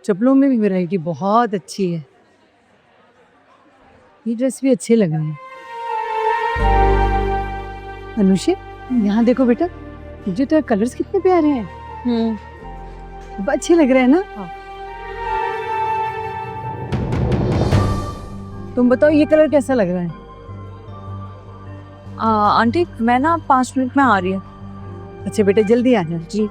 चप्पलों में भी वैरायटी बहुत अच्छी है। ये ड्रेस भी अच्छे लग रहे हैं। अनुषे, यहाँ देखो बेटा, मुझे तो कलर्स कितने प्यारे हैं। अच्छे लग रहे हैं ना। हाँ। तुम बताओ ये कलर कैसा लग रहा है? आंटी मैं ना 5 मिनट में आ रही हूँ। अच्छा बेटा जल्दी आ जाओ। जी।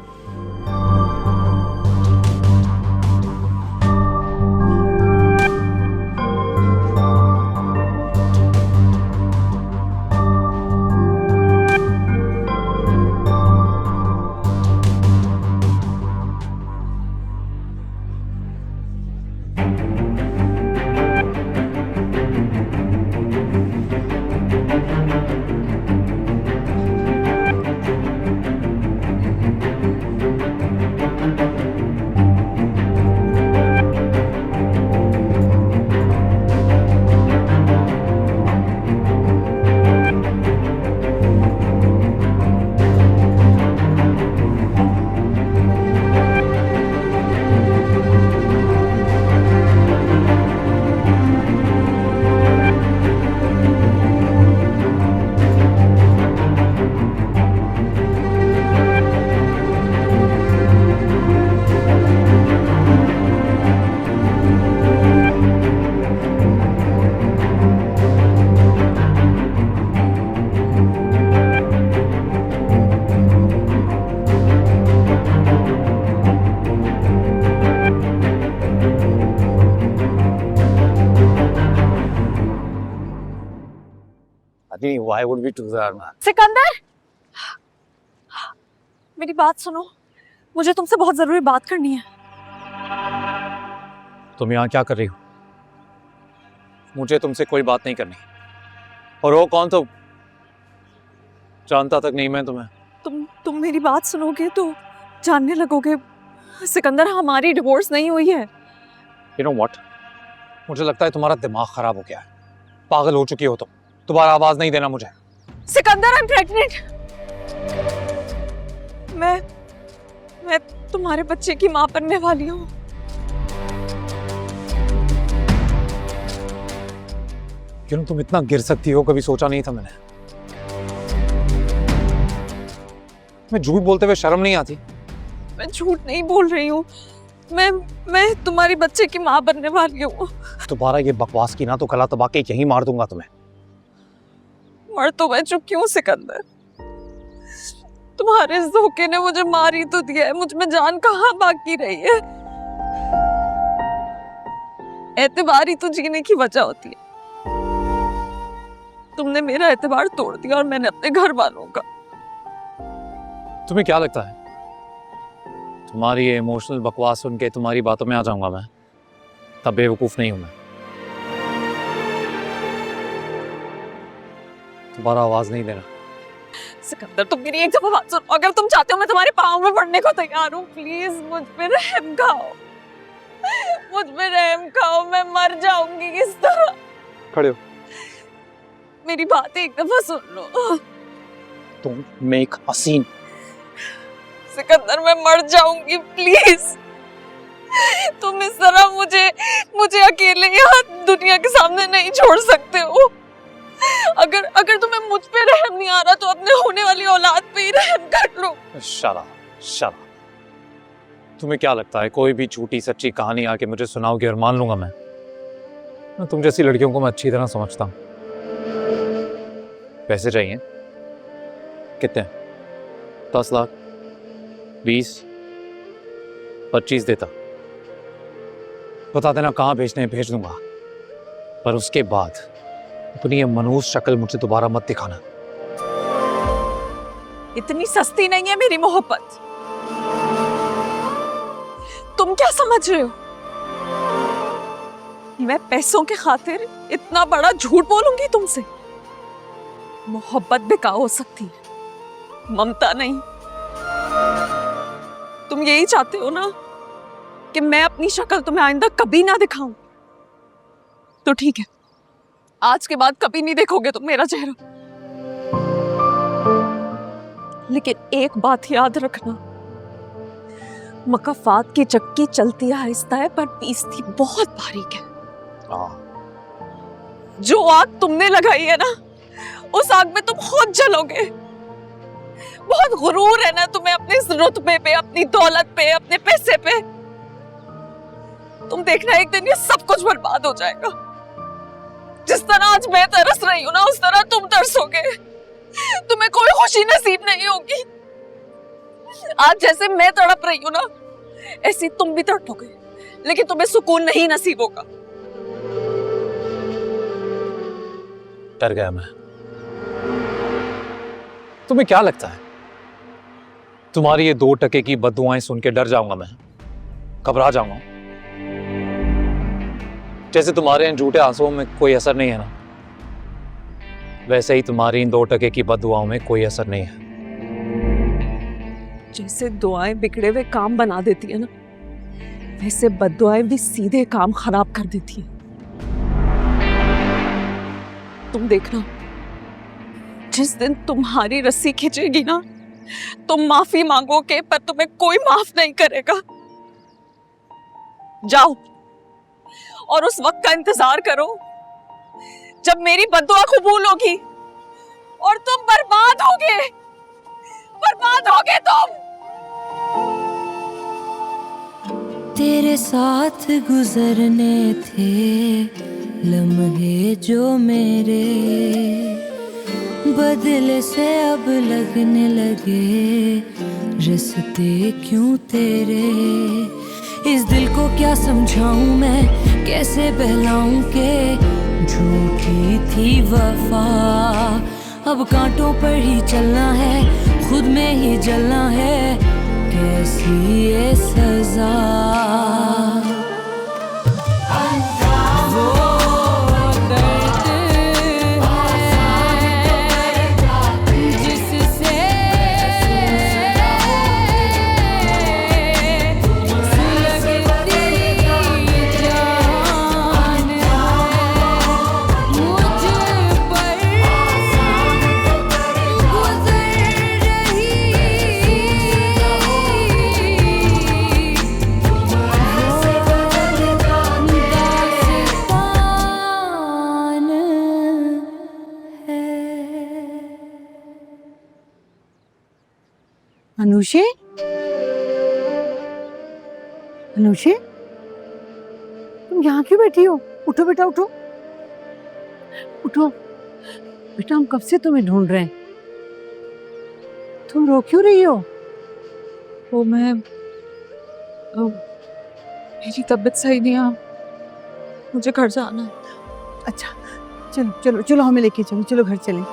Why would we do that, man? Sikandar, मेरी बात सुनो, मुझे तुमसे बहुत जरूरी बात करनी है। तुम यहाँ क्या कर रही हो? मुझे तुमसे कोई बात नहीं करनी। और वो कौन तो जानता तक नहीं मैं तुम्हें। तुम मेरी बात सुनोगे तो जानने लगोगे। सिकंदर, हमारी डिवोर्स नहीं हुई है। You know what? मुझे लगता है तुम्हारा दिमाग खराब हो गया है। पागल हो चुकी हो तुम। दोबारा आवाज नहीं देना मुझे। Sikandar, I am pregnant. मैं तुम्हारे बच्चे की मां बनने वाली हूँ। क्यों तुम इतना गिर सकती हो, कभी सोचा नहीं था मैंने। मैं झूठ बोलते हुए शर्म नहीं आती? मैं झूठ नहीं बोल रही हूँ। मैं तुम्हारी बच्चे की मां बनने वाली हूँ। दोबारा ये बकवास की ना तो गला दबा के यहीं मार दूंगा तुम्हें। मर तो मैं चुकी हूँ सिकंदर। तुम्हारे इस धोखे ने मुझे मार ही तो दिया है। मुझ में जान कहाँ बाकी रही है। एतबार ही तो जीने की वजह होती है। तुमने मेरा एतबार तोड़ दिया और मैंने अपने घर वालों का। तुम्हें क्या लगता है तुम्हारी ये इमोशनल बकवास सुन के तुम्हारी बातों में आ जाऊंगा मैं? तब बेवकूफ नहीं हूं मैं। दोबारा आवाज नहीं देना। सिकंदर, तुम मेरी एक दफा बात सुनो। अगर तुम चाहते हो मैं तुम्हारे पाँव में पड़ने को तैयार हूँ। प्लीज मुझ पे रहम खाओ। मुझ पे रहम खाओ। मैं मर जाऊंगी किस तरह। खड़े हो। मेरी बात एक दफा सुन लो। तुम मेक अ सीन। सिकंदर, मैं मर जाऊंगी। प्लीज तुम इस तरह मुझे अकेले यहाँ दुनिया के सामने नहीं छोड़ सकते हो। अगर तुम्हें मुझ पे रहम नहीं आ रहा तो अपने होने वाली औलाद पे ही रहम कर लो। शरा तुम्हें क्या लगता है कोई भी झूठी सच्ची कहानी आके मुझे सुनाओगे और मान लूंगा मैं? तुम जैसी लड़कियों को मैं अच्छी तरह समझता हूँ। पैसे चाहिए? कितने? 10 लाख, 20, 25 देता। बता देना कहाँ भेजने भेज दूंगा। पर उसके बाद अपनी ये मनहूस शक्ल मुझे दोबारा मत दिखाना। इतनी सस्ती नहीं है मेरी मोहब्बत। तुम क्या समझ रहे हो? मैं पैसों के खातिर इतना बड़ा झूठ बोलूंगी तुमसे? मोहब्बत बेकार हो सकती है, ममता नहीं। तुम यही चाहते हो ना कि मैं अपनी शक्ल तुम्हें आइंदा कभी ना दिखाऊं? तो ठीक है, आज के बाद कभी नहीं देखोगे तुम मेरा चेहरा। लेकिन एक बात याद रखना, मकफ़ात की चक्की चलती आहिस्ता है पर पीसती बहुत बारीक है। जो आग तुमने लगाई है ना, उस आग में तुम खुद जलोगे। बहुत गुरूर है ना तुम्हें अपने इस रुतबे पे, अपनी दौलत पे, अपने पैसे पे। तुम देखना एक दिन ये सब कुछ बर्बाद हो जाएगा। जिस तरह आज मैं तरस रही हूँ ना, उस तरह तुम तरसोगे। तुम्हें कोई खुशी नसीब नहीं होगी। आज जैसे मैं तड़प रही हूँ ना, ऐसी तुम भी तड़पोगे, लेकिन तुम्हें सुकून नहीं नसीब होगा। डर गया मैं। तुम्हें क्या लगता है तुम्हारी ये 2 टके की बद्दुआएं सुन के डर जाऊंगा मैं, घबरा जाऊंगा? जैसे तुम्हारे इन झूठे आंसुओं में कोई असर नहीं है ना, वैसे ही तुम्हारी इन 2 टके की बद्दुआओं में कोई असर नहीं है। जैसे दुआएं बिगड़े हुए काम बना देती है ना, वैसे बद्दुआएं भी सीधे काम खराब कर देती है। तुम देखना, जिस दिन तुम्हारी रस्सी खिंचेगी ना, तुम माफी मांगोगे पर तुम्हें कोई माफ नहीं करेगा। जाओ और उस वक्त का इंतजार करो जब मेरी बद्दुआ कबूल होगी और तुम बर्बाद होगे। बर्बाद होगे तुम। तेरे साथ गुजरने थे लम्हे जो मेरे, बदले से अब लगने लगे रिश्ते क्यों तेरे। इस दिल को क्या समझाऊं मैं, कैसे बहलाऊं के झूठी थी वफा। अब कांटों पर ही चलना है, खुद में ही जलना है, कैसी ये सजा। अनुषे, अनुषे, तुम यहाँ क्यों बैठी हो? उठो बेटा, उठो उठो बेटा, हम कब से तुम्हें ढूंढ रहे हैं। तुम रो क्यों रही हो? वो मैं मेरी तबीयत सही नहीं है, मुझे घर जाना है। अच्छा चलो चलो चलो, हमें लेके चलो, चलो घर चलें।